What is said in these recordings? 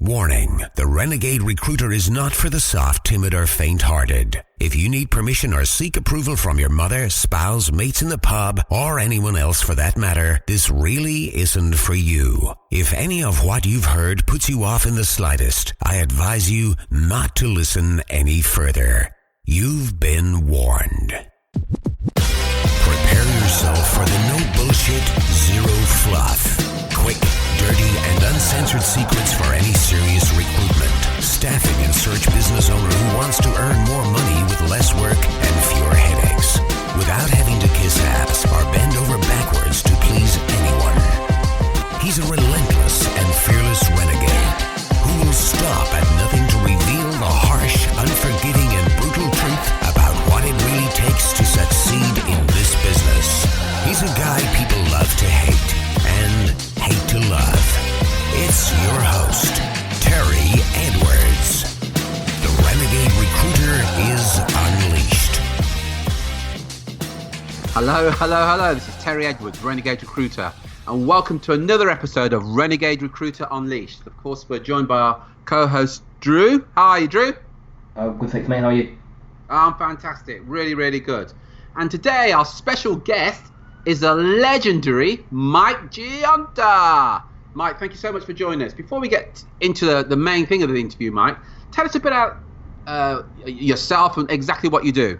Warning, the Renegade Recruiter is not for the soft, timid, or faint-hearted. If you need permission or seek approval from your mother, spouse, mates in the pub, or anyone else for that matter, this really isn't for you. If any of what you've heard puts you off in the slightest, I advise you not to listen any further. You've been warned. Prepare yourself for the no bullshit, zero fluff. Quick, dirty, and uncensored secrets for any serious recruitment, staffing, and search business owner who wants to earn more money with less work and fewer headaches, without having to kiss ass or bend over backwards to please anyone. He's a relentless and fearless renegade who will stop at nothing to reveal the harsh, unforgiving, and brutal truth about what it really takes to succeed in this business. He's a guy people love to hate and hate to love. It's your host, Terry Edwards. The Renegade Recruiter is unleashed. Hello. This is Terry Edwards, Renegade Recruiter, and welcome to another episode of Renegade Recruiter Unleashed. Of course, we're joined by our co-host, Drew. How are you, Drew? Good, thanks, mate. How are you? I'm fantastic. Really good. And today, our special guest is the legendary Mike Gionta. Mike, thank you so much for joining us. Before we get into the main thing of the interview, Mike, tell us a bit about yourself and exactly what you do.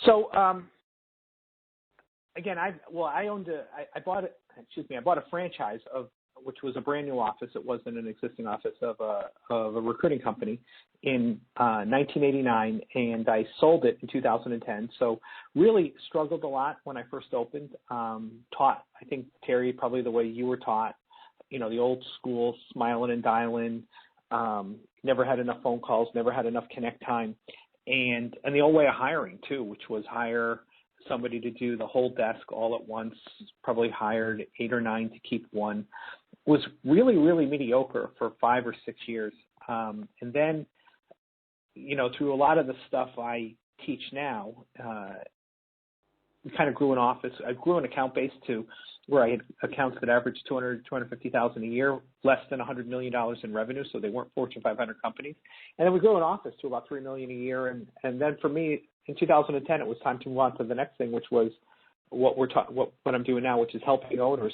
So, again, I bought a franchise which was a brand new office. It wasn't an existing office of a recruiting company in 1989, and I sold it in 2010. So really struggled a lot when I first opened. Taught, I think, Terry, probably the way you were taught, the old school, smiling and dialing, never had enough phone calls, never had enough connect time, and the old way of hiring too, which was hire somebody to do the whole desk all at once, probably hired 8 or 9 to keep one, was really mediocre for 5 or 6 years. And then, through a lot of the stuff I teach now, we kind of grew an office. I grew an account base to where I had accounts that averaged $250,000 a year, less than $100 million in revenue, so they weren't Fortune 500 companies. And then we grew an office to about $3 million a year. And then for me, in 2010, it was time to move on to the next thing, which was what I'm doing now, which is helping owners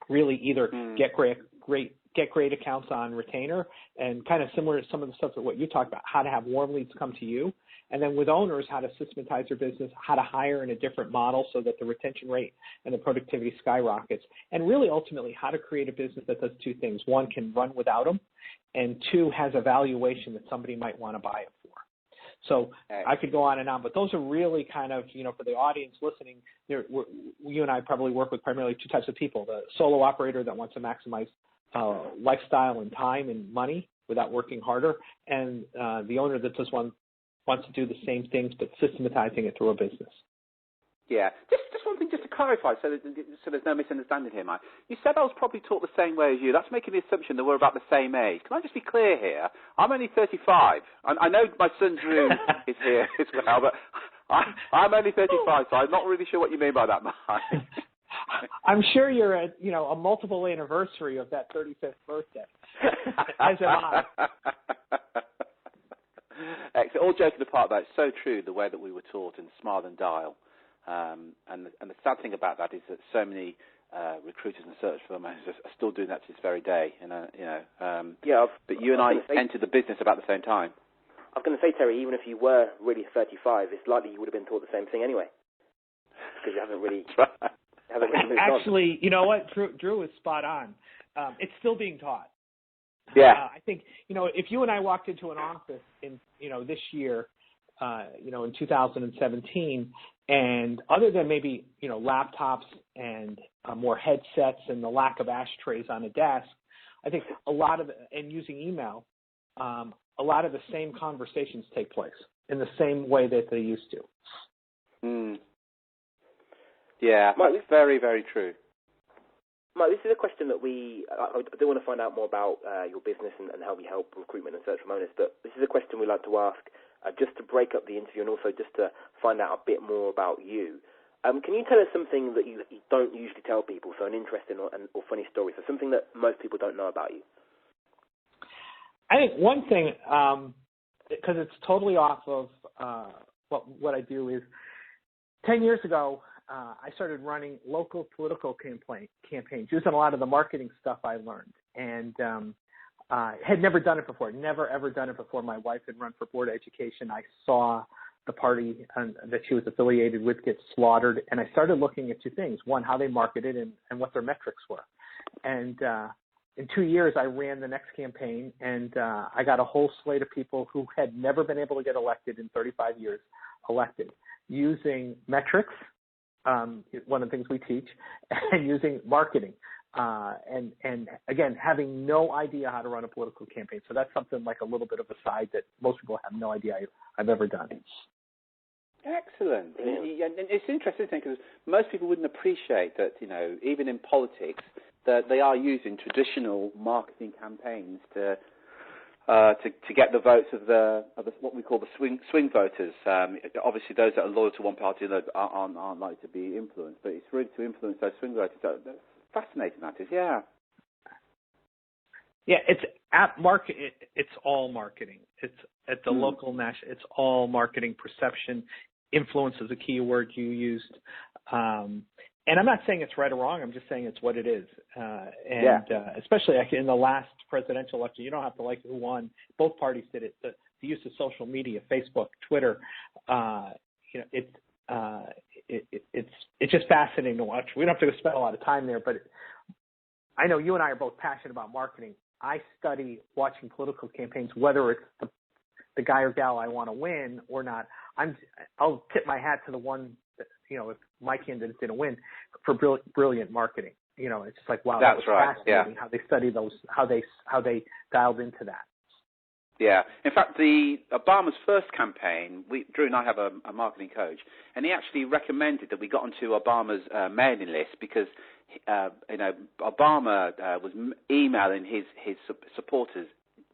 really either get great accounts on retainer, and kind of similar to some of the stuff that what you talked about, how to have warm leads come to you, and then with owners, how to systematize their business, how to hire in a different model so that the retention rate and the productivity skyrockets, and really ultimately how to create a business that does two things. One, can run without them, and two, has a valuation that somebody might want to buy it for. So I could go on and on, but those are really kind of, for the audience listening, you and I probably work with primarily two types of people: the solo operator that wants to maximize lifestyle and time and money without working harder, and the owner that just wants to do the same things but systematizing it through a business. Yeah. Just one thing, just to clarify, so there's no misunderstanding here, Mike. You said I was probably taught the same way as you. That's making the assumption that we're about the same age. Can I just be clear here? I'm only 35. I know my son Drew is here as well, but I'm only 35, so I'm not really sure what you mean by that, Mike. I'm sure you're at, a multiple anniversary of that 35th birthday, as am I. Excellent. All joking apart, though, it's so true the way that we were taught in Smile and Dial. And the sad thing about that is that so many recruiters and search firms are still doing that to this very day. But you and I entered the business about the same time. I was going to say, Terry, even if you were really 35, it's likely you would have been taught the same thing anyway, because you haven't really. Actually, you know what? Drew is spot on. It's still being taught. Yeah. I think, if you and I walked into an office in, this year, in 2017, and other than maybe, laptops and more headsets and the lack of ashtrays on a desk, I think and using email, a lot of the same conversations take place in the same way that they used to. Yeah, that's very, very true. Mike, this is a question that I do want to find out more about your business and how we help recruitment and search for owners, but this is a question we like to ask just to break up the interview and also just to find out a bit more about you. Can you tell us something that you don't usually tell people, so an interesting or funny story, so something that most people don't know about you? I think one thing, because it's totally off of what I do, is 10 years ago, I started running local political campaigns using a lot of the marketing stuff I learned, and had never done it before, never ever done it before. My wife had run for board of education. I saw the party that she was affiliated with get slaughtered, and I started looking at two things. One, how they marketed and what their metrics were. And in 2 years, I ran the next campaign, and I got a whole slate of people who had never been able to get elected in 35 years elected using metrics, one of the things we teach, and using marketing. And again, having no idea how to run a political campaign. So that's something like a little bit of a side that most people have no idea I've ever done. Excellent. And it's interesting, because most people wouldn't appreciate that, even in politics, that they are using traditional marketing campaigns to get the votes of the what we call the swing voters. Obviously, those that are loyal to one party aren't likely to be influenced, but it's really to influence those swing voters. That's fascinating, that is. Yeah. Yeah, it's at market. It's all marketing. It's at the local national. It's all marketing. Perception, influence is a key word you used. And I'm not saying it's right or wrong. I'm just saying it's what it is. Especially in the last presidential election, you don't have to like who won. Both parties did it. The use of social media, Facebook, Twitter, it's just fascinating to watch. We don't have to spend a lot of time there, but I know you and I are both passionate about marketing. I study watching political campaigns, whether it's the guy or gal I want to win or not. I'll tip my hat to the one that, if my candidate didn't win, for brilliant marketing. It's just like, wow, that's right. Fascinating how they study those, how they dialed into that. Yeah. In fact, Obama's first campaign, Drew and I have a marketing coach, and he actually recommended that we got onto Obama's mailing list because, Obama was emailing his supporters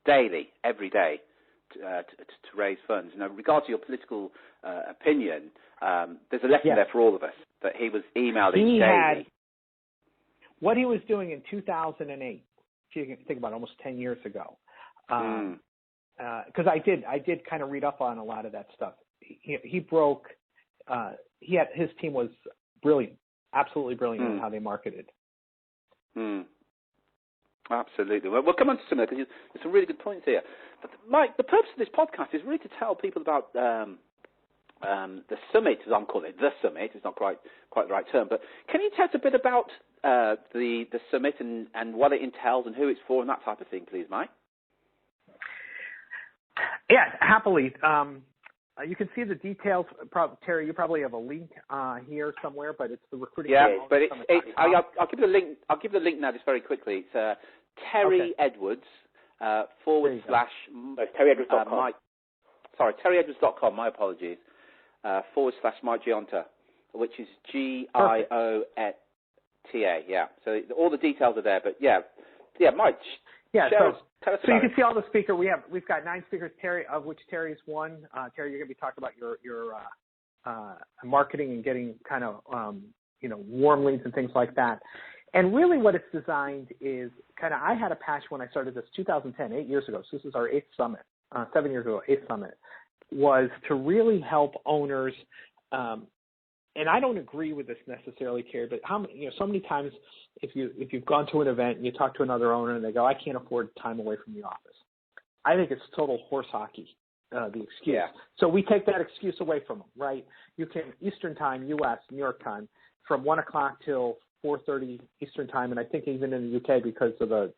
daily, every day, to raise funds. In regard to your political opinion, there's a lesson there for all of us, that he was emailing daily. What he was doing in 2008, if you can think about it, almost 10 years ago, because I did kind of read up on a lot of that stuff. He broke. His team was brilliant, absolutely brilliant in how they marketed. Absolutely. Well, we'll come on to some of that, because there's some really good points here. But Mike, the purpose of this podcast is really to tell people about the summit, as I'm calling it. The summit. It's not quite the right term, but can you tell us a bit about the summit and what it entails and who it's for and that type of thing, please, Mike? Yeah, happily. You can see the details. Terry, you probably have a link here somewhere, but it's the recruiting. Yeah, but I'll give the link. I'll give the link now, just very quickly. It's Terry Edwards / TerryEdwards.com. TerryEdwards.com. My apologies. / Mike Gionta, which is Gionta. Yeah. So all the details are there. But Mike. Yeah. Tell us so about you can see all the speakers. We've got 9 speakers, Terry, of which Terry is one. Terry, you're going to be talking about your marketing and getting kind of warm leads and things like that. And really, what it's designed is I had a passion when I started this 2010, 8 years ago. So this is our 8th summit, 7 years ago, 8th summit, was to really help owners. And I don't agree with this necessarily, Terry, but so many times if you've gone to an event and you talk to another owner and they go, I can't afford time away from the office. I think it's total horse hockey, the excuse. Yeah. So we take that excuse away from them, right? You can Eastern time, U.S., New York time, from 1 o'clock till 4:30 Eastern time, and I think even in the UK because of it's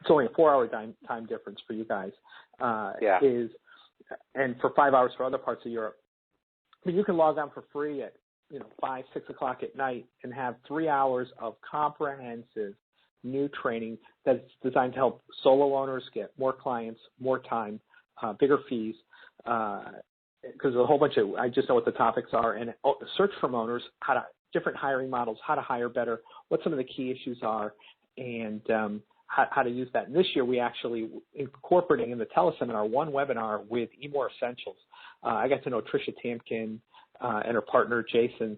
only a 4-hour time difference for you guys, and for 5 hours for other parts of Europe. But you can log on for free at 5, 6 o'clock at night and have 3 hours of comprehensive new training that's designed to help solo owners get more clients, more time, bigger fees. Because a whole bunch of, I just know what the topics are, and search from owners, different hiring models, how to hire better, what some of the key issues are, and how to use that. And this year we actually incorporating in the teleseminar one webinar with eMore Essentials. I got to know Tricia Tamkin and her partner Jason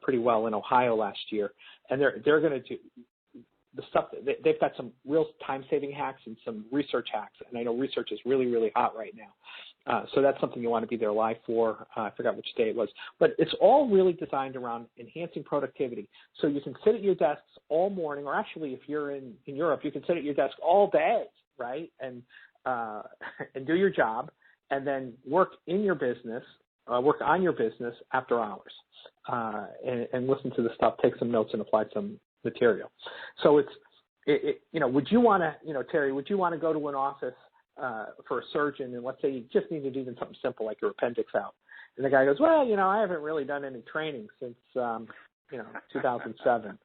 pretty well in Ohio last year, and they're going to the stuff, they've got some real time-saving hacks and some research hacks, and I know research is really, really hot right now. So that's something you want to be there live for. I forgot which day it was. But it's all really designed around enhancing productivity. So you can sit at your desks all morning, or actually if you're in Europe, you can sit at your desk all day, right, and do your job, and then work in your business, work on your business after hours, and listen to the stuff, take some notes, and apply some material. So would you want to, Terry, would you want to go to an office for a surgeon, and let's say you just need to do something simple like your appendix out, and the guy goes, well, I haven't really done any training since 2007.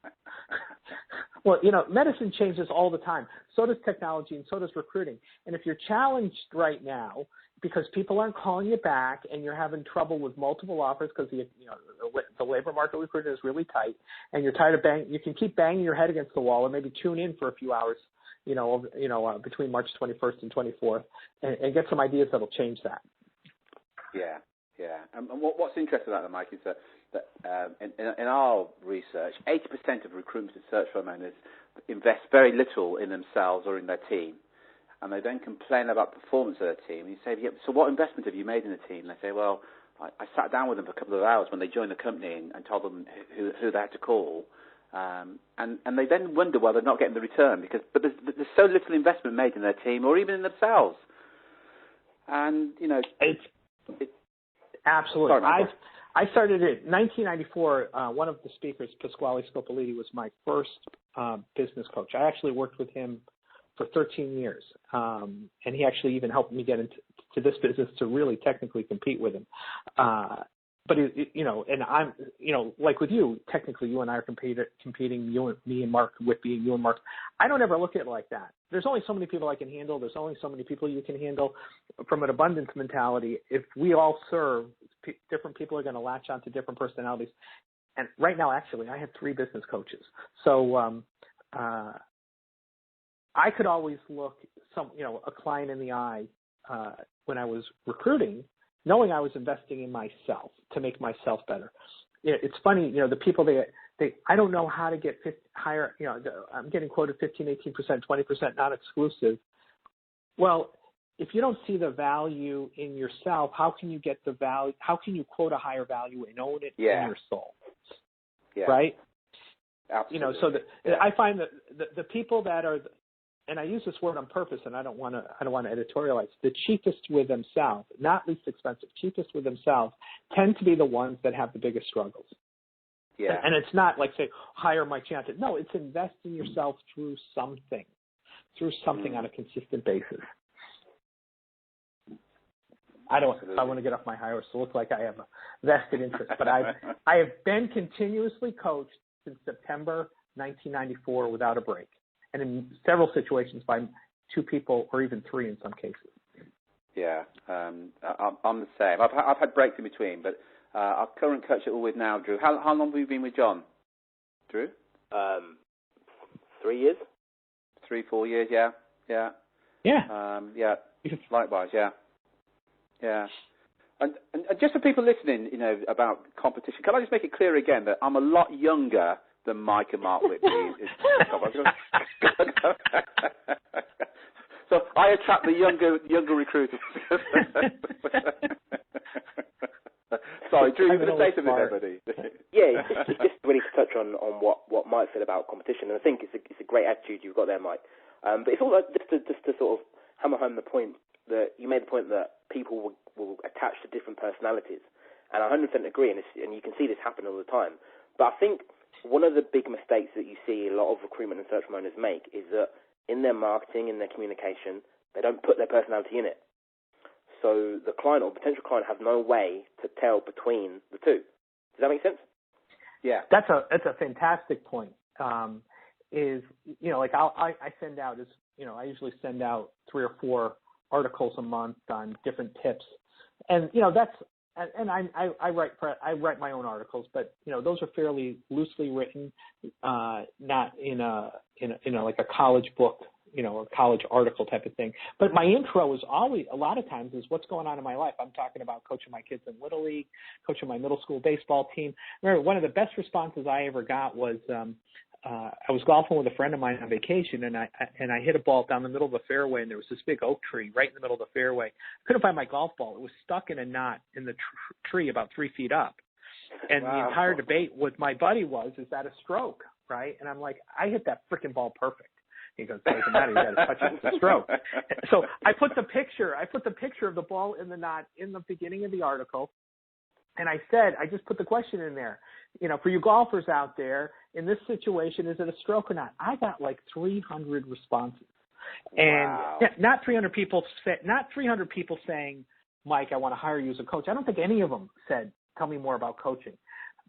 Well, medicine changes all the time. So does technology, and so does recruiting. And if you're challenged right now because people aren't calling you back, and you're having trouble with multiple offers because the labor market recruiting is really tight, and you're tired of you can keep banging your head against the wall, or maybe tune in for a few hours, between March 21st and 24th, and get some ideas that'll change that. Yeah. And what's interesting about that, Mike, is that in our research, 80% of recruitment and search firm owners invest very little in themselves or in their team. And they then complain about the performance of their team. And you say, so what investment have you made in the team? And they say, well, I sat down with them for a couple of hours when they joined the company and told them who they had to call. And they then wonder why they're not getting the return, but there's so little investment made in their team or even in themselves. And, it's absolutely. Sorry, I started in 1994. One of the speakers, Pasquale Scopoliti, was my first business coach. I actually worked with him for 13 years, and he actually even helped me get into this business to really technically compete with him. But and I'm, like with you, technically you and I are competing, me and Mark, Whitby, you and Mark. I don't ever look at it like that. There's only so many people I can handle. There's only so many people you can handle. From an abundance mentality, if we all serve, different people are going to latch onto different personalities. And right now, actually, I have 3 business coaches. So I could always look a client in the eye when I was recruiting, knowing I was investing in myself to make myself better. It's funny, the people I don't know how to get higher. I'm getting quoted 15, 18%, 20% non-exclusive. Well, if you don't see the value in yourself, how can you get the value? How can you quote a higher value and own it in your soul? Yeah. Right. Absolutely. I find that the people that are, and I use this word on purpose, and I don't want to editorialize, the cheapest with themselves, not least expensive, cheapest with themselves, tend to be the ones that have the biggest struggles. Yeah. And it's not like, say, hire Mike Gionta. No, it's invest in yourself through something on a consistent basis. I want to get off my high horse to look like I have a vested interest, but I have been continuously coached since September 1994 without a break, and in several situations by 2 people or even 3 in some cases. Yeah, I'm the same. I've had breaks in between, but our current coach that we're with now, Drew. How long have you been with John, Drew? 3 years. 3-4 years, yeah. Yeah. Likewise, yeah. And just for people listening, about competition, can I just make it clear again that I'm a lot younger than Mike and Mark Whitby. So I attract the younger recruiters. Sorry, Drew, you were going to say something there, buddy. Yeah, just really to touch on what Mike said about competition, and I think it's a great attitude you've got there, Mike. But it's all like just to sort of hammer home the point that you made, the point that people will attach to different personalities, and I 100% agree, and you can see this happen all the time. But I think one of the big mistakes that you see a lot of recruitment and search owners make is that in their marketing, in their communication, they don't put their personality in it. So the client or potential client have no way to tell between the two. Does that make sense? Yeah. That's a fantastic point. I send out I usually send out 3 or 4 articles a month on different tips, and I write my own articles, but those are fairly loosely written, not in a like a college book, a college article type of thing. But my intro is always, a lot of times, is what's going on in my life. I'm talking about coaching my kids in Little League, coaching my middle school baseball team. Remember, one of the best responses I ever got was I was golfing with a friend of mine on vacation, and I hit a ball down the middle of the fairway, and there was this big oak tree right in the middle of the fairway. I couldn't find my golf ball. It was stuck in a knot in the tree about 3 feet up. And the entire debate with my buddy was, is that a stroke, right? And I'm like, I hit that freaking ball perfect. He goes, doesn't matter, you got to touch it, it's a stroke. So I put the picture of the ball in the knot in the beginning of the article, and I said, I just put the question in there, for you golfers out there, in this situation, is it a stroke or not? I got like 300 responses, and not 300 people saying, Mike, I want to hire you as a coach. I don't think any of them said, tell me more about coaching,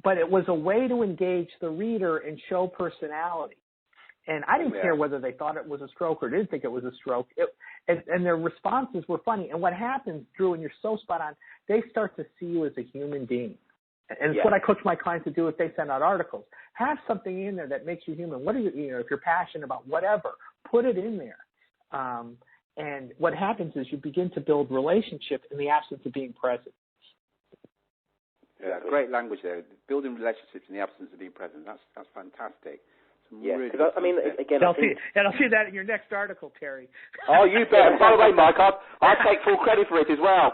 but it was a way to engage the reader and show personality. And I didn't care whether they thought it was a stroke or didn't think it was a stroke. And their responses were funny. And what happens, Drew, and you're so spot on, they start to see you as a human being. And it's what I coach my clients to do if they send out articles. Have something in there that makes you human. What are you, if you're passionate about whatever, put it in there. And what happens is you begin to build relationships in the absence of being present. Yeah, great language there. Building relationships in the absence of being present. That's fantastic. Yeah, really because I mean, again, I'll see that in your next article, Terry. Oh, you bet. And by the way, Mike, I'll take full credit for it as well.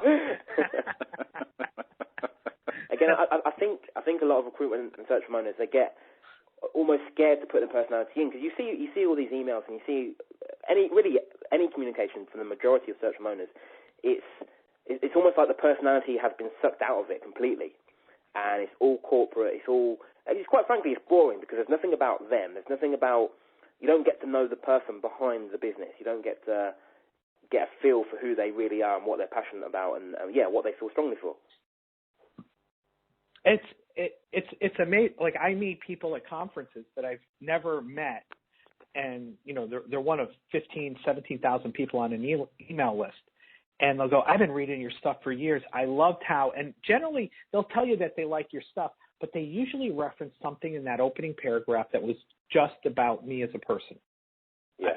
Again, I think a lot of recruitment and search owners, they get almost scared to put their personality in, because you see all these emails and you see any communication from the majority of search owners. It's almost like the personality has been sucked out of it completely, and it's all corporate. It's quite frankly, it's boring because there's nothing about them. There's nothing about, you don't get to know the person behind the business. You don't get to get a feel for who they really are and what they're passionate about, and what they feel strongly for. It's amazing. Like, I meet people at conferences that I've never met, and they're one of 17,000 people on an email list. And they'll go, I've been reading your stuff for years. I loved how, and generally they'll tell you that they like your stuff, but they usually reference something in that opening paragraph that was just about me as a person. Yeah.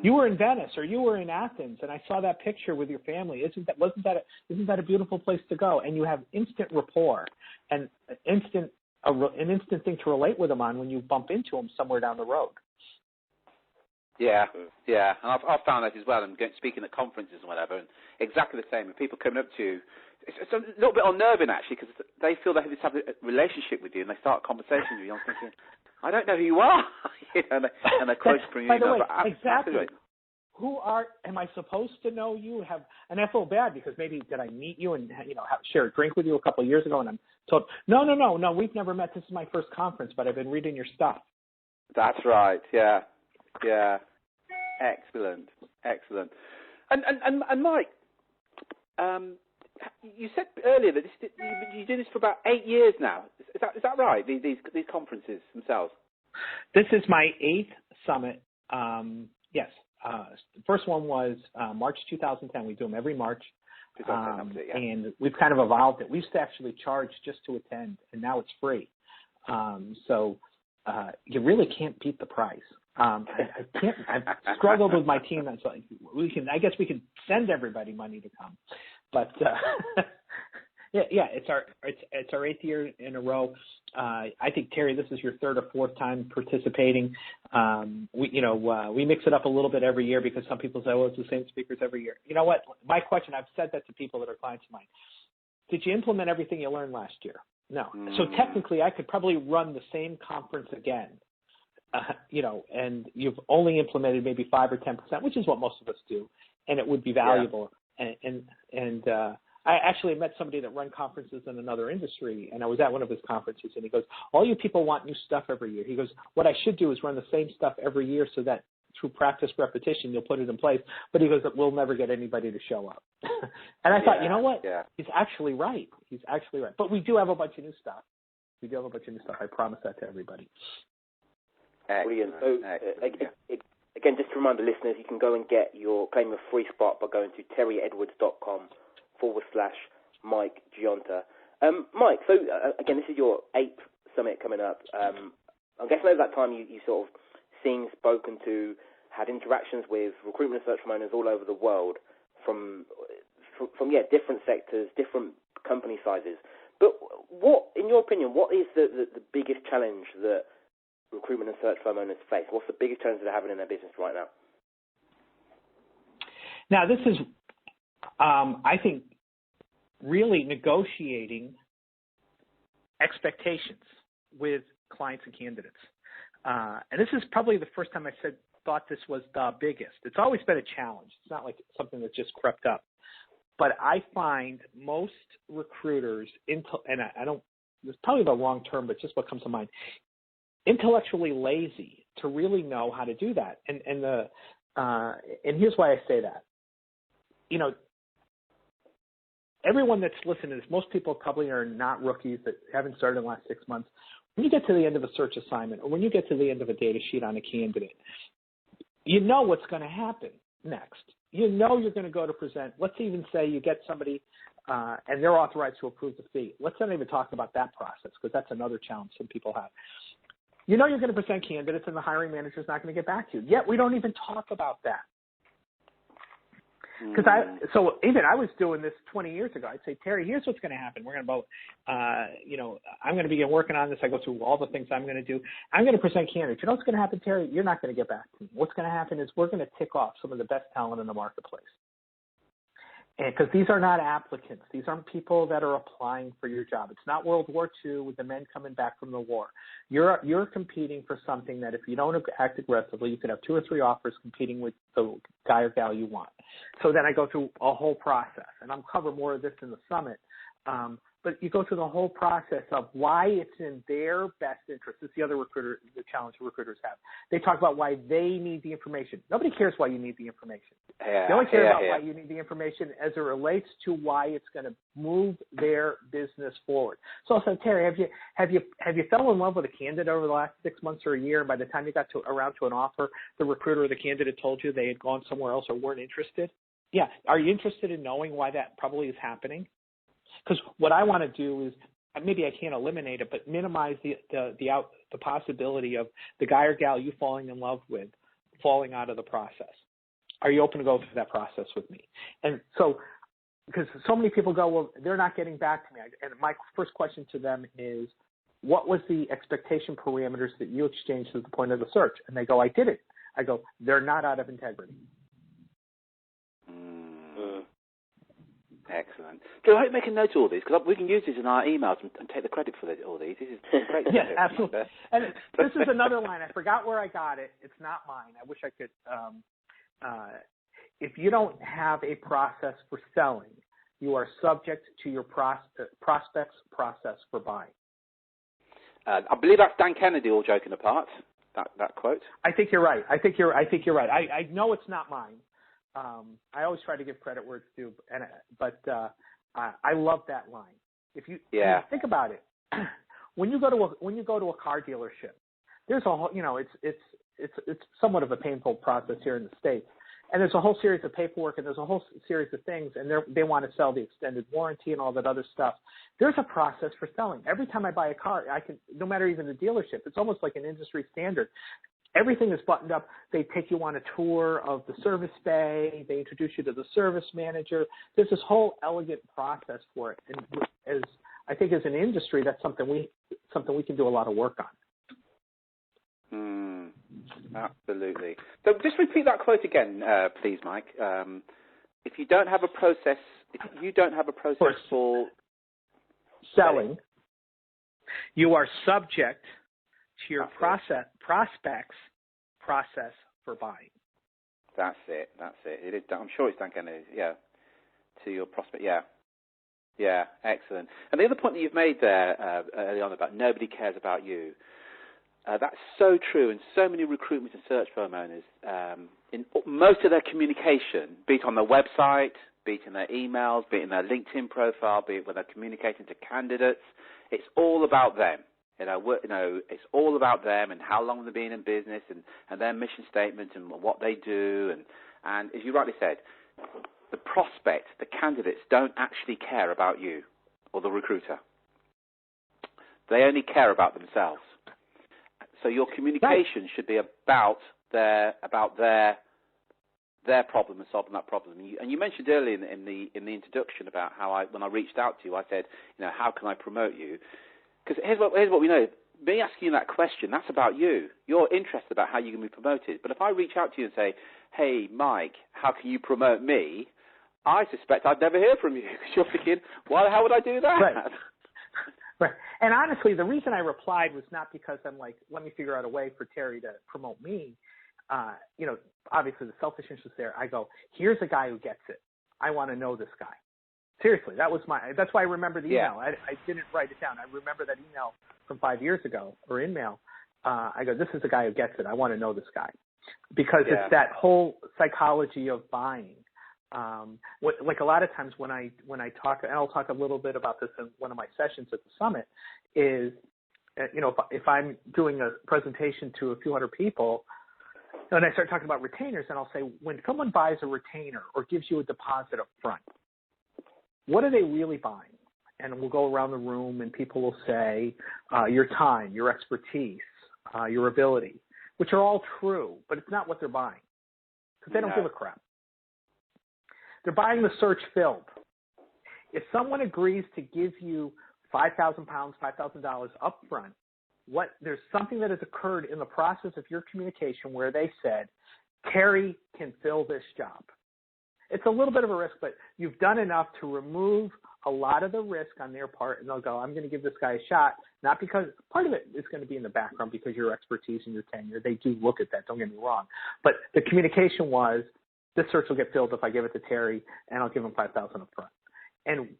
You were in Venice or you were in Athens, and I saw that picture with your family. Isn't that a beautiful place to go? And you have instant rapport and an instant thing to relate with them on when you bump into them somewhere down the road. Yeah, and I've found that as well. I'm speaking at conferences and whatever, and exactly the same. When people coming up to you, it's a little bit unnerving actually, because they feel they just have a relationship with you, and they start a conversation with you. I'm thinking, I don't know who you are, and they're close to you. By the way, exactly. Am I supposed to know you? And I feel bad because maybe did I meet you and share a drink with you a couple of years ago, and I'm told no, we've never met. This is my first conference, but I've been reading your stuff. That's right. Yeah. Excellent. And Mike, you said earlier that you do this for about 8 years now. Is that right? These conferences themselves. This is my 8th summit. Yes. The first one was March 2010. We do them every March. And we've kind of evolved it. We used to actually charge just to attend, and now it's free. So you really can't beat the price. I can't. I've struggled with my team. That's like I guess we could send everybody money to come, but it's our 8th year in a row. I think, Terry, this is your 3rd or 4th time participating. We mix it up a little bit every year because some people say, well, it's the same speakers every year. You know what? My question, I've said that to people that are clients of mine. Did you implement everything you learned last year? No. So technically, I could probably run the same conference again. And you've only implemented maybe 5 or 10%, which is what most of us do, and it would be valuable. Yeah. And I actually met somebody that run conferences in another industry, and I was at one of his conferences, and he goes, all you people want new stuff every year. He goes, what I should do is run the same stuff every year so that through practice, repetition, you'll put it in place. But he goes, we'll never get anybody to show up. And I thought, you know what? Yeah. He's actually right. But we do have a bunch of new stuff. I promise that to everybody. Brilliant. So, again, just to remind the listeners, you can go and claim a free spot by going to terryedwards.com/Mike Gionta. Mike, so again, this is your 8th summit coming up. I'm guessing over that time you sort of seen, spoken to, had interactions with recruitment and search owners all over the world from different sectors, different company sizes. But what, in your opinion, what is the biggest challenge that recruitment and search firm owners face? What's the biggest challenge they're having in their business right now? Now, this is, I think, really negotiating expectations with clients and candidates. And this is probably the first time I thought this was the biggest. It's always been a challenge. It's not like something that just crept up. But I find most recruiters, and I don't, it's probably the wrong term, but just what comes to mind, intellectually lazy to really know how to do that. And here's why I say that. You know, everyone that's listening to this, most people probably are not rookies that haven't started in the last 6 months. When you get to the end of a search assignment or when you get to the end of a data sheet on a candidate, you know what's going to happen next. You know you're going to go to present. Let's even say you get somebody and they're authorized to approve the fee. Let's not even talk about that process because that's another challenge some people have. You know you're going to present candidates and the hiring manager is not going to get back to you. Yet we don't even talk about that. Because I was doing this 20 years ago. I'd say, Terry, here's what's going to happen. We're going to I'm going to be working on this. I go through all the things I'm going to do. I'm going to present candidates. You know what's going to happen, Terry? You're not going to get back to me. What's going to happen is we're going to tick off some of the best talent in the marketplace. And because these are not applicants. These aren't people that are applying for your job. It's not World War II with the men coming back from the war. You're competing for something that if you don't act aggressively, you could have 2 or 3 offers competing with the guy or gal you want. So then I go through a whole process, and I'll cover more of this in the summit. But you go through the whole process of why it's in their best interest. It's the other the challenge recruiters have. They talk about why they need the information. Nobody cares why you need the information. They only care about why you need the information as it relates to why it's going to move their business forward. So I'll say, Terry, have you fell in love with a candidate over the last 6 months or a year, and by the time you got around to an offer, the recruiter or the candidate told you they had gone somewhere else or weren't interested? Yeah. Are you interested in knowing why that probably is happening? Because what I want to do is, maybe I can't eliminate it, but minimize the possibility of the guy or gal you falling in love with falling out of the process. Are you open to go through that process with me? And so, because so many people go, well, they're not getting back to me. And my first question to them is, what was the expectation parameters that you exchanged at the point of the search? And they go, I did it. I go, they're not out of integrity. Excellent. Can I make a note of all these? Because we can use this in our emails and take the credit for all these. This is great. Yes, absolutely. And this is another line. I forgot where I got it. It's not mine. I wish I could. If you don't have a process for selling, you are subject to your prospect's process for buying. I believe that's Dan Kennedy, all joking apart, that quote. I think you're right. I think you're right. I know it's not mine. I always try to give credit where it's due, but I love that line. If you think about it, when you go to a car dealership, there's a whole, it's somewhat of a painful process here in the States, and there's a whole series of paperwork and there's a whole series of things, and they want to sell the extended warranty and all that other stuff. There's a process for selling. Every time I buy a car, no matter even the dealership, it's almost like an industry standard. Everything is buttoned up. They take you on a tour of the service bay. They introduce you to the service manager. There's this whole elegant process for it. And I think as an industry, that's something we can do a lot of work on. Absolutely. So just repeat that quote again, please, Mike. If you don't have a process for selling, you are subject to your prospect's process for buying. That's it. It is. I'm sure it's Dan Kennedy. Yeah. To your prospect. Yeah. Yeah. Excellent. And the other point that you've made there early on about nobody cares about you. That's so true. And so many recruitment and search firm owners, in most of their communication, be it on their website, be it in their emails, be it in their LinkedIn profile, be it when they're communicating to candidates, it's all about them. It's all about them and how long they've been in business and their mission statement and what they do. And as you rightly said, the prospect, the candidates don't actually care about you or the recruiter. They only care about themselves. So your communication should be about their problem and solving that problem. And you mentioned earlier in the introduction about how when I reached out to you, I said, how can I promote you? Because here's what we know. me asking you that question, that's about you. You're interested about how you can be promoted. But if I reach out to you and say, hey, Mike, how can you promote me? I suspect I'd never hear from you because you're thinking, why the hell would I do that? Right. Right. And honestly, the reason I replied was not because I'm like, let me figure out a way for Terry to promote me. Obviously the selfish interest there. I go, here's a guy who gets it. I want to know this guy. Seriously, that's why I remember the email. I didn't write it down. I remember that email from 5 years ago, or email. I go, this is the guy who gets it. I want to know this guy. Because it's that whole psychology of buying. Like a lot of times when I talk, and I'll talk a little bit about this in one of my sessions at the summit, is, if I'm doing a presentation to a few hundred people, and I start talking about retainers, and I'll say, when someone buys a retainer or gives you a deposit up front, what are they really buying? And we'll go around the room, and people will say, your time, your expertise, your ability, which are all true, but it's not what they're buying, because they don't give a crap. They're buying the search filled. If someone agrees to give you £5,000, $5,000 up front, there's something that has occurred in the process of your communication where they said, Terry can fill this job. It's a little bit of a risk, but you've done enough to remove a lot of the risk on their part, and they'll go, I'm going to give this guy a shot, not because part of it is going to be in the background because your expertise and your tenure. They do look at that, don't get me wrong. But the communication was, this search will get filled if I give it to Terry, and I'll give him $5,000 up front.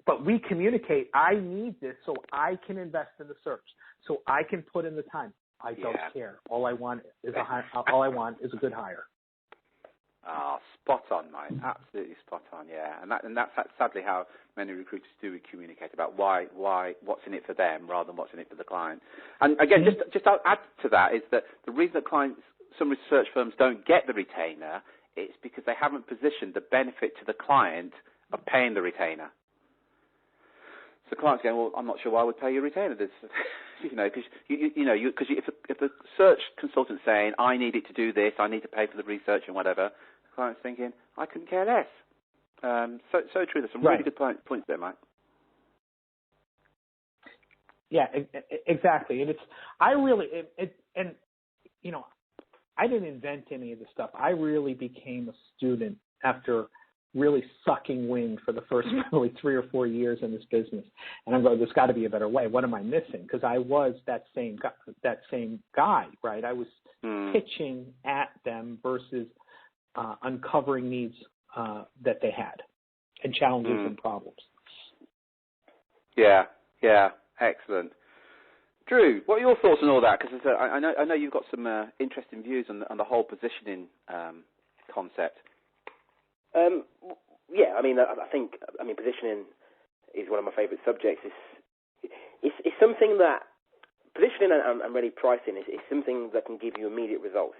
But we communicate, I need this so I can invest in the search, so I can put in the time. I don't care. All I want is a good hire. Oh, spot on, mate. Absolutely spot on. Yeah, and that's sadly how many recruiters do communicate about why what's in it for them rather than what's in it for the client. And again, just I'll add to that is that the reason that some research firms don't get the retainer, it's because they haven't positioned the benefit to the client of paying the retainer. So the client's going, well, I'm not sure why I would pay you a retainer. Because if the search consultant's saying, I need it to do this, I need to pay for the research and whatever, the client's thinking, I couldn't care less. So true. There's some really good points there, Mike. Yeah, exactly. And I didn't invent any of this stuff. I really became a student after really sucking wind for the first probably 3 or 4 years in this business. And I'm going, there's got to be a better way. What am I missing? Because I was that same guy, right? I was pitching at them versus uncovering needs that they had and challenges and problems. Yeah, excellent. Drew, what are your thoughts on all that? Because I know you've got some interesting views on the whole positioning concept. I think positioning is one of my favourite subjects. It's something that positioning and really pricing is something that can give you immediate results.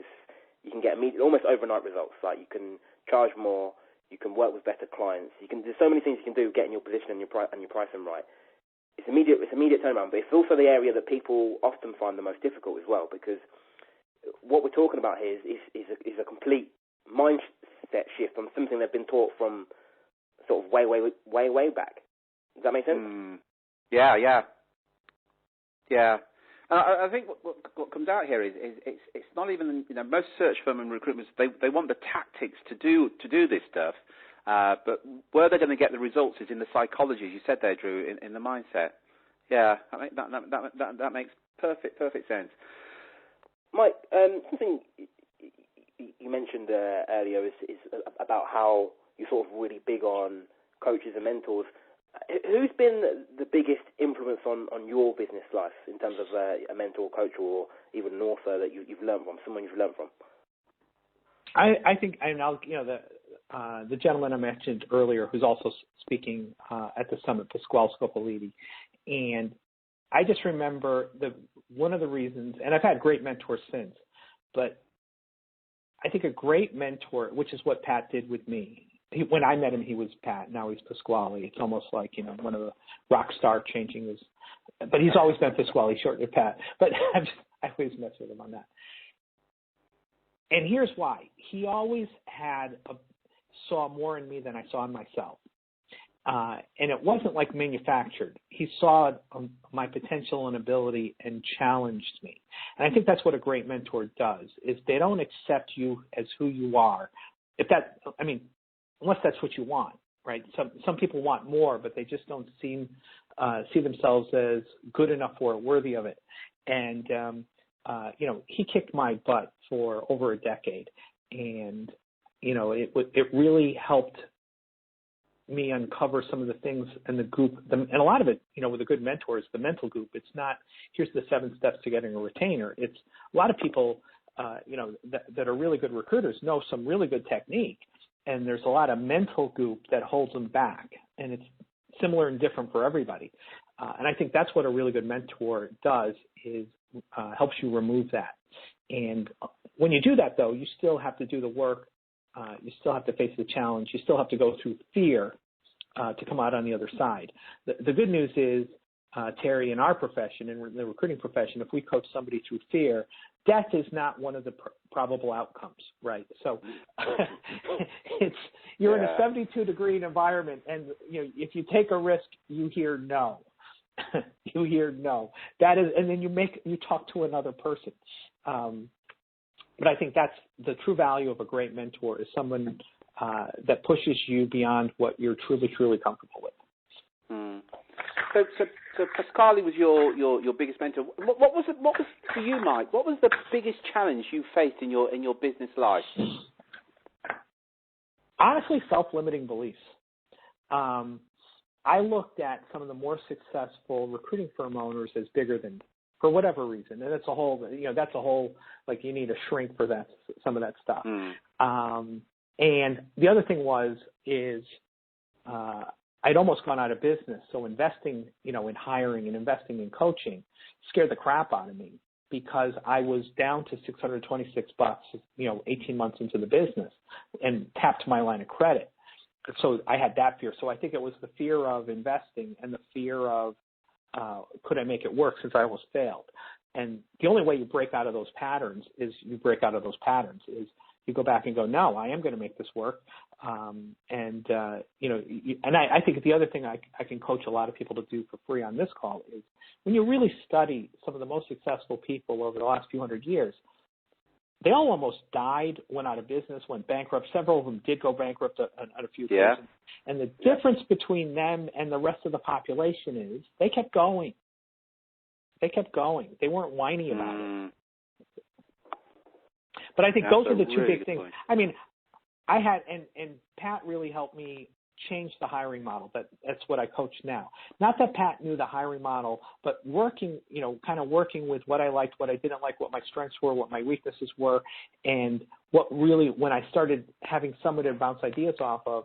You can get almost overnight results. Like you can charge more, you can work with better clients. There's so many things you can do getting your position and your pricing right. It's immediate turnaround, but it's also the area that people often find the most difficult as well, because what we're talking about here is a complete mindset shift on something they've been taught from sort of way back. Does that make sense? Yeah. I think what comes out here is it's not even most search firm and recruitment they want the tactics to do this stuff. But where they're going to get the results is in the psychology, as you said there, Drew, in the mindset. Yeah, that makes perfect sense. Mike, something you mentioned earlier is about how you're sort of really big on coaches and mentors. Who's been the biggest influence on your business life in terms of a mentor, coach, or even an author that you've learned from, someone you've learned from? I think, the gentleman I mentioned earlier, who's also speaking at the summit, Pasquale Scopoliti, and I just remember one of the reasons, and I've had great mentors since, but I think a great mentor, which is what Pat did with me. When I met him, he was Pat. Now he's Pasquale. It's almost like one of the rock star changing his, but he's always been Pasquale, short of Pat. But I always mess with him on that. And here's why: he always saw more in me than I saw in myself. And it wasn't like manufactured. He saw my potential and ability and challenged me. And I think that's what a great mentor does, is they don't accept you as who you are. Unless that's what you want, right? Some people want more, but they just don't see themselves as good enough for it, worthy of it. And, he kicked my butt for over a decade. And, it really helped me uncover some of the things in the group. And a lot of it, with a good mentor is the mental group. It's not, here's the 7 steps to getting a retainer. It's a lot of people, that are really good recruiters know some really good technique. And there's a lot of mental goop that holds them back. And it's similar and different for everybody. And I think that's what a really good mentor does, is helps you remove that. And when you do that, though, you still have to do the work. You still have to face the challenge. You still have to go through fear to come out on the other side. The good news is, Terry, in our profession, in the recruiting profession, if we coach somebody through fear, death is not one of the probable outcomes, right? So you're in a 72-degree environment, and if you take a risk, you hear no. You hear no. That is, and then you talk to another person. But I think that's the true value of a great mentor, is someone that pushes you beyond what you're truly, truly comfortable with. Mm. So Pasquale was your biggest mentor. What was for you, Mike? What was the biggest challenge you faced in your business life? Honestly, self-limiting beliefs. I looked at some of the more successful recruiting firm owners as bigger than me, for whatever reason, and that's a whole like you need a shrink for that, some of that stuff. Mm. And the other thing is I'd almost gone out of business, so investing, in hiring and investing in coaching scared the crap out of me, because I was down to $626, 18 months into the business, and tapped my line of credit. So I had that fear. So I think it was the fear of investing and the fear of could I make it work, since I almost failed. And the only way you break out of those patterns is you go back and go, no, I am going to make this work. And I think the other thing I can coach a lot of people to do for free on this call is, when you really study some of the most successful people over the last few hundred years, they all almost died, went out of business, went bankrupt. Several of them did go bankrupt on a few occasions. And the difference between them and the rest of the population is they kept going. They weren't whiny about it. But I think those are the two big things. Point. I mean, I had, and Pat really helped me change the hiring model. That's what I coach now. Not that Pat knew the hiring model, but working with what I liked, what I didn't like, what my strengths were, what my weaknesses were, and what really, when I started having someone to bounce ideas off of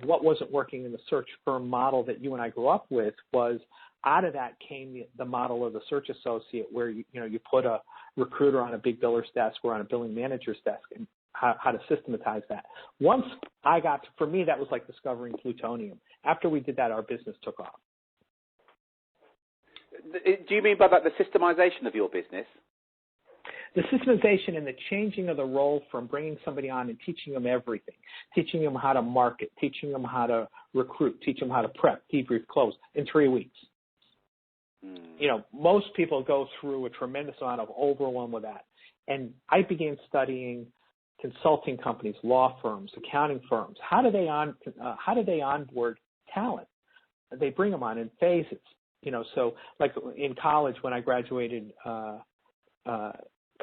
what wasn't working in the search firm model that you and I grew up with, was out of that came the model of the search associate, where you put a recruiter on a big biller's desk or on a billing manager's desk, and how to systematize that. Once for me, that was like discovering plutonium. After we did that, our business took off. Do you mean by that the systemization of your business? The systemization and the changing of the role from bringing somebody on and teaching them everything, teaching them how to market, teaching them how to recruit, teaching them how to prep, debrief, close in 3 weeks. Most people go through a tremendous amount of overwhelm with that. And I began studying consulting companies, law firms, accounting firms. How do they onboard talent? They bring them on in phases. So like in college, when I graduated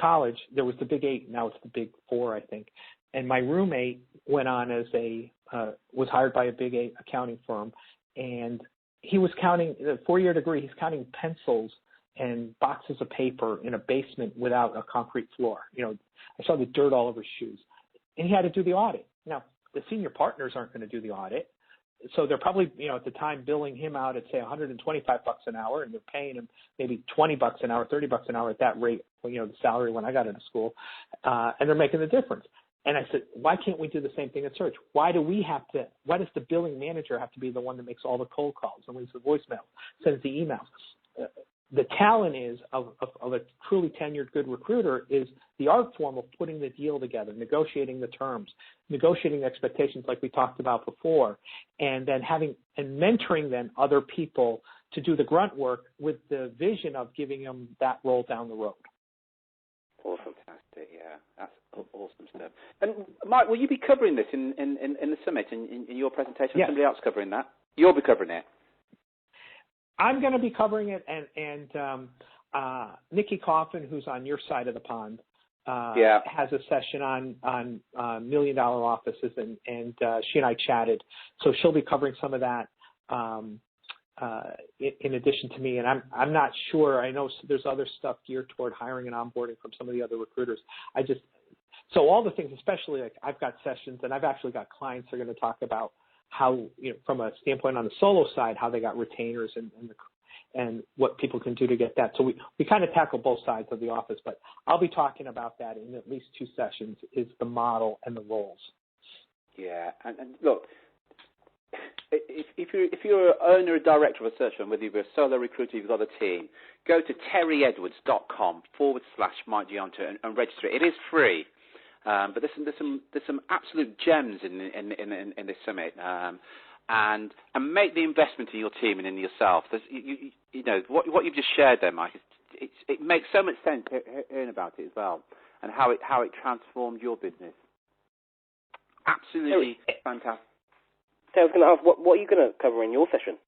college, there was the Big 8. Now it's the Big 4, I think. And my roommate went on as was hired by a Big 8 accounting firm, and he was counting a 4-year degree. He's counting pencils and boxes of paper in a basement without a concrete floor. I saw the dirt all over his shoes, and he had to do the audit. Now, the senior partners aren't going to do the audit, so they're probably, at the time billing him out at say $125 an hour, and they're paying him maybe $20 an hour, $30 an hour at that rate. The salary when I got into school, and they're making the difference. And I said, why can't we do the same thing at search? Why does the billing manager have to be the one that makes all the cold calls and leaves the voicemail, sends the emails? the talent is of a truly tenured good recruiter is the art form of putting the deal together, negotiating the terms, negotiating expectations like we talked about before, and then mentoring then other people to do the grunt work with the vision of giving them that role down the road. Oh, fantastic! Yeah, that's awesome stuff. And Mike, will you be covering this in the summit in your presentation? Yes. Somebody else covering that? You'll be covering it. I'm going to be covering it, and Nikki Coffin, who's on your side of the pond, has a session on $1 million offices, and she and I chatted. So she'll be covering some of that in addition to me. And I'm not sure. I know there's other stuff geared toward hiring and onboarding from some of the other recruiters. So all the things, especially like I've got sessions, and I've actually got clients that are going to talk about how, from a standpoint on the solo side, how they got retainers and what people can do to get that. So we kind of tackle both sides of the office, but I'll be talking about that in at least 2 sessions, is the model and the roles. Yeah, and look, if you're an owner or director of a search firm, whether you're a solo recruiter, you've got a team, go to terryedwards.com/Mike Gionta and register it. It is free. But there's some absolute gems in this summit, and make the investment in your team and in yourself. You know what you've just shared there, Mike. It makes so much sense hearing about it as well, and how it transformed your business. Absolutely fantastic. So I was going to ask, what are you going to cover in your session?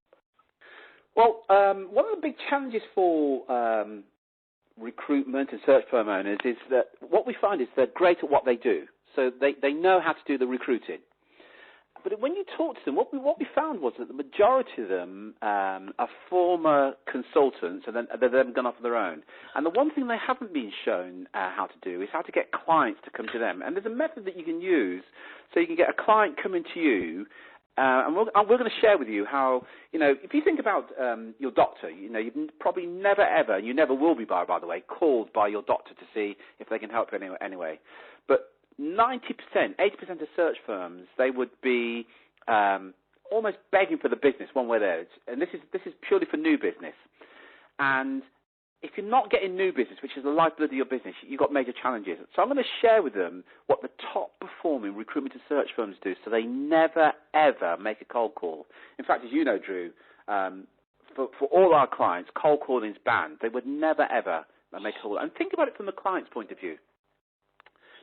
Well, one of the big challenges for recruitment and search firm owners is that what we find is they're great at what they do. So they know how to do the recruiting. But when you talk to them, what we found was that the majority of them are former consultants, and then they've gone off on their own. And the one thing they haven't been shown how to do is how to get clients to come to them. And there's a method that you can use so you can get a client coming to you. And we're going to share with you how, if you think about your doctor, you've probably never ever, you never will be, by the way, called by your doctor to see if they can help you anyway. But 90%, 80% of search firms, they would be almost begging for the business one way or the other. And this is purely for new business. And if you're not getting new business, which is the lifeblood of your business, you've got major challenges. So I'm going to share with them what the top performing recruitment and search firms do so they never, ever make a cold call. In fact, as you know, Drew, for all our clients, cold calling is banned. They would never, ever make a call. And think about it from the client's point of view.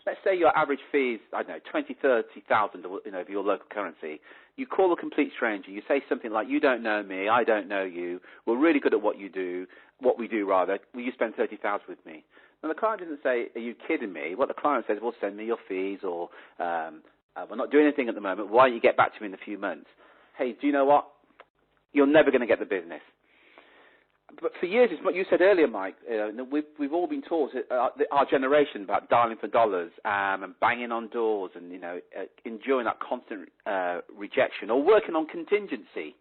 Let's say your average fee is, I don't know, 20, 30,000 of your local currency. You call a complete stranger. You say something like, you don't know me, I don't know you, we're really good at what we do, will you spend 30,000 with me? Now, the client doesn't say, are you kidding me? What the client says, well, send me your fees, or we're not doing anything at the moment, why don't you get back to me in a few months? Hey, do you know what? You're never going to get the business. But for years, it's what you said earlier, Mike. We've all been taught, our generation, about dialing for dollars and banging on doors and enjoying that constant rejection, or working on contingency.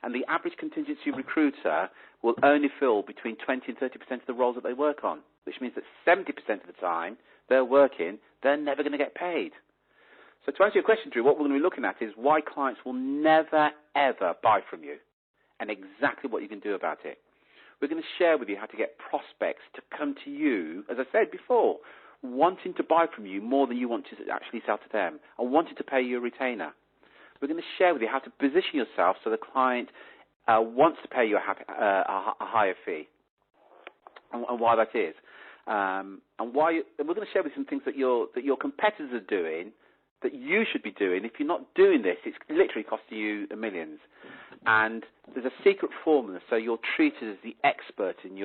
And the average contingency recruiter will only fill between 20 and 30% of the roles that they work on, which means that 70% of the time they're working, they're never going to get paid. So to answer your question, Drew, what we're going to be looking at is why clients will never, ever buy from you, and exactly what you can do about it. We're going to share with you how to get prospects to come to you, as I said before, wanting to buy from you more than you want to actually sell to them, and wanting to pay you a retainer. We're going to share with you how to position yourself so the client wants to pay you a higher fee, and why that is. And we're going to share with you some things that your competitors are doing that you should be doing. If you're not doing this, it's literally costing you millions. And there's a secret formula, so you're treated as the expert in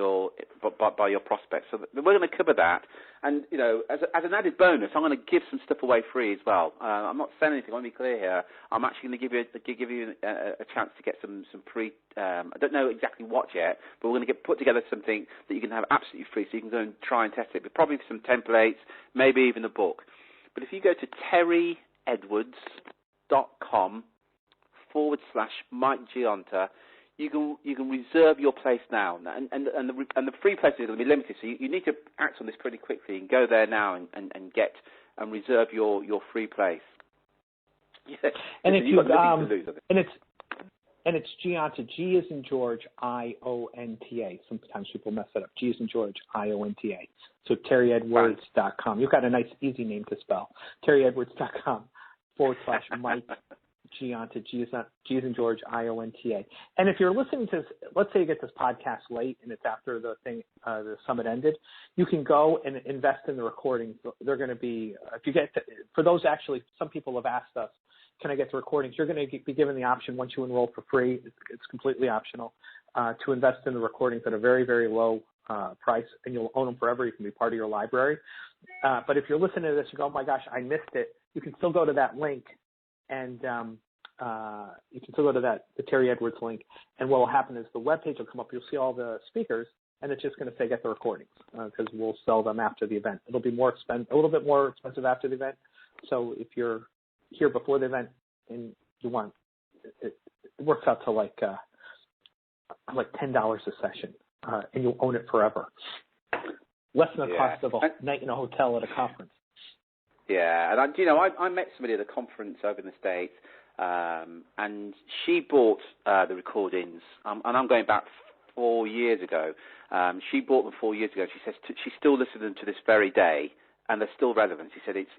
by your prospects. So we're going to cover that. And, as an added bonus, I'm going to give some stuff away free as well. I'm not selling anything. I want to be clear here. I'm actually going to give you a chance to get some free. I don't know exactly what yet, but we're going to put together something that you can have absolutely free, so you can go and try and test it. But probably some templates, maybe even a book. But if you go to terryedwards.com/Mike Gionta, you can reserve your place now, and the free places are going to be limited. So you need to act on this pretty quickly and go there now and get and reserve your free place. Yeah. And if you've got nothing to lose, And it's Gionta, G as in George, I-O-N-T-A. Sometimes people mess it up. G as in George, I-O-N-T-A. So terryedwards.com. You've got a nice, easy name to spell. terryedwards.com/Mike Gionta, G as in George, I-O-N-T-A. And if you're listening to, let's say you get this podcast late and it's after the the summit ended, you can go and invest in the recordings. They're going to be, if you get, for those actually, some people have asked us, can I get the recordings? You're going to be given the option once you enroll for free. It's completely optional to invest in the recordings at a very, very low price, and you'll own them forever. You can be part of your library. But if you're listening to this, you go, oh my gosh, I missed it. You can still go to that link, and you can still go to the Terry Edwards link. And what will happen is the web page will come up. You'll see all the speakers, and it's just going to say get the recordings because we'll sell them after the event. It'll be more expensive, a little bit more expensive after the event. So if you're here before the event and you want, it works out to like $10 a session, and you'll own it forever. Less than the cost of a night in a hotel at a conference. Yeah, and I met somebody at a conference over in the States, and she bought the recordings, and I'm going back 4 years ago. She bought them 4 years ago. She says she still listens to them to this very day, and they're still relevant. She said it's,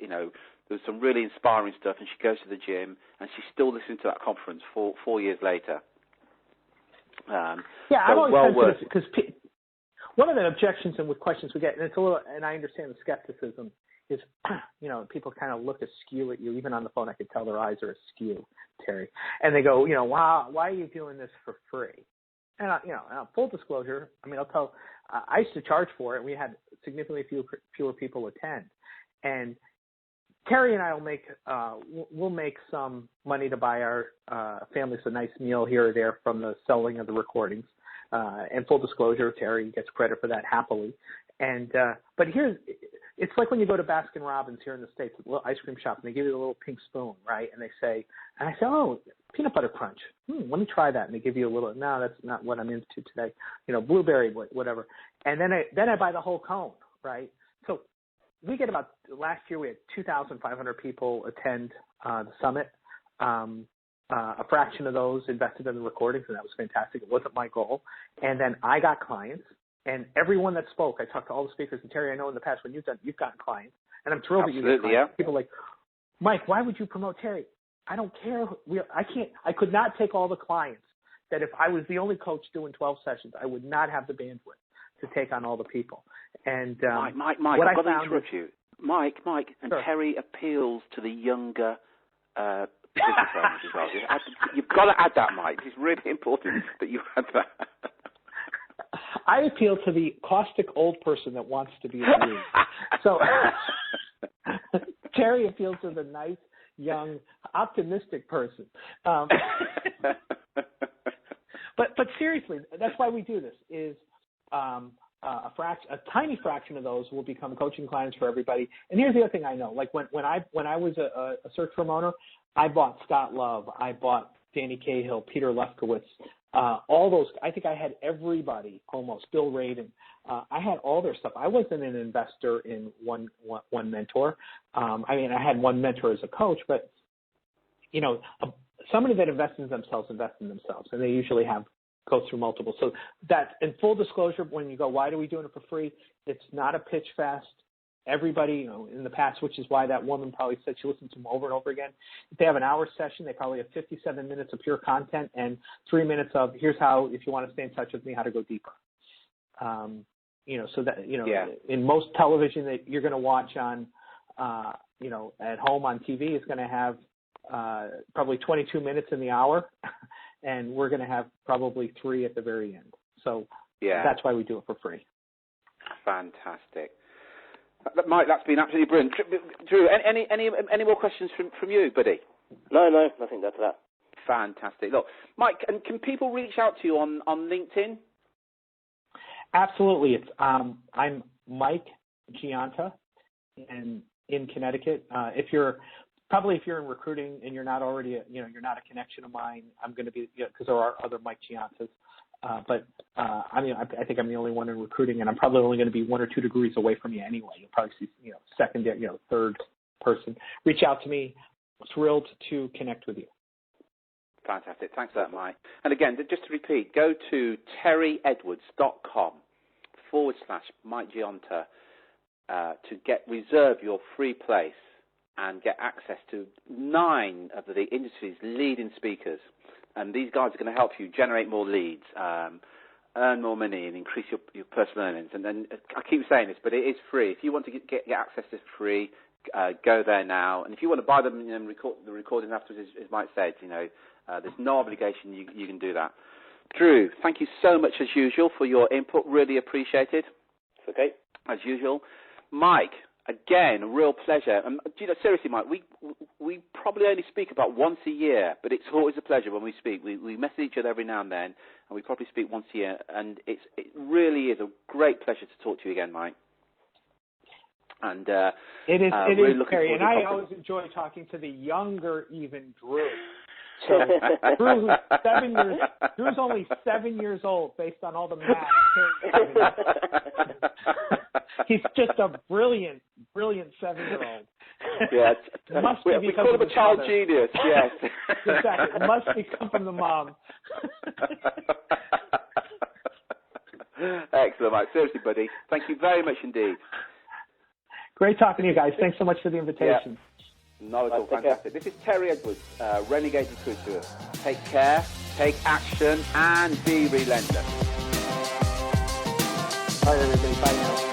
there's some really inspiring stuff, and she goes to the gym, and she's still listening to that conference 4 years later. I've always said this because one of the objections and with questions we get, and it's a little, and I understand the skepticism, is people kind of look askew at you. Even on the phone, I could tell their eyes are askew, Terry, and they go, wow, why are you doing this for free? And full disclosure, I'll tell. I used to charge for it. We had significantly fewer people attend, and Terry and I will make some money to buy our families a nice meal here or there from the selling of the recordings. And full disclosure, Terry gets credit for that happily. And but it's like when you go to Baskin Robbins here in the States, a little ice cream shop, and they give you a little pink spoon, right? And I say, oh, peanut butter crunch. Let me try that. And they give you a little. No, that's not what I'm into today. Blueberry, whatever. And then I buy the whole cone, right? So we get last year we had 2,500 people attend the summit. A fraction of those invested in the recordings, and that was fantastic. It wasn't my goal. And then I got clients, and everyone that spoke, I talked to all the speakers. And Terry, I know in the past when you've gotten clients, and I'm thrilled that you get clients. Yeah. People are like, Mike, why would you promote Terry? I don't care. I could not take all the clients that if I was the only coach doing 12 sessions, I would not have the bandwidth to take on all the people. And Mike, I've got to interrupt you. Mike, and sure. Terry appeals to the younger business owners as well. You've got to add that, Mike. It's really important that you add that. I appeal to the caustic old person that wants to be in the room. So Terry appeals to the nice, young, optimistic person. But seriously, that's why we do this. Is a tiny fraction of those will become coaching clients for everybody. And here's the other thing I know. Like when I was a search firm owner, I bought Scott Love, I bought Danny Cahill, Peter Lefkowitz, all those. I think I had everybody almost. Bill Radin. I had all their stuff. I wasn't an investor in one mentor. I had one mentor as a coach, but somebody that invests in themselves, and they usually go through multiple. So that, in full disclosure, when you go, why are we doing it for free? It's not a pitch fest. Everybody, in the past, which is why that woman probably said she listens to them over and over again. If they have an hour session, they probably have 57 minutes of pure content and 3 minutes of here's how, if you want to stay in touch with me, how to go deeper. So that, in most television that you're going to watch on, at home on TV is going to have probably 22 minutes in the hour, and we're going to have probably 3 at the very end. So that's why we do it for free. Fantastic. Mike, that's been absolutely brilliant. Drew, any more questions from you, buddy? No, nothing to that. Fantastic. Look, Mike, and can people reach out to you on LinkedIn? Absolutely. It's I'm Mike Gionta in Connecticut. If you're in recruiting and you're not already you're not a connection of mine, I'm going to be, because there are other Mike Giontas. But I think I'm the only one in recruiting, and I'm probably only going to be 1 or 2 degrees away from you anyway. You'll probably see, second, third person. Reach out to me. Thrilled to connect with you. Fantastic. Thanks for that, Mike. And again, just to repeat, go to terryedwards.com/Mike Gionta to reserve your free place and get access to 9 of the industry's leading speakers. And these guys are going to help you generate more leads, earn more money, and increase your personal earnings. And then I keep saying this, but it is free. If you want to get access to free, go there now. And if you want to buy them and record the recording afterwards, as Mike said, there's no obligation. You can do that. Drew, thank you so much as usual for your input. Really appreciated. It's okay. As usual. Mike, again, a real pleasure. Seriously, Mike, we probably only speak about once a year, but it's always a pleasure when we speak. We message each other every now and then, and we probably speak once a year, and it really is a great pleasure to talk to you again, Mike. And it is, really looking Terry, and I conference. always enjoy talking to the younger, even Drew. So Drew, who's 7 years, Drew's only 7 years old, based on all the math. He's just a brilliant 7-year-old. Yeah, we call him a child mother. genius. Yes, exactly. It must be come from the mom. Excellent, Mike. Seriously, buddy, thank you very much indeed. Great talking to you guys. Thanks so much for the invitation. Yeah. Not at all. Fantastic. This is Terry Edwards, Renegade Recruiter. Take care, take action, and be relentless. Bye, everybody. Bye now.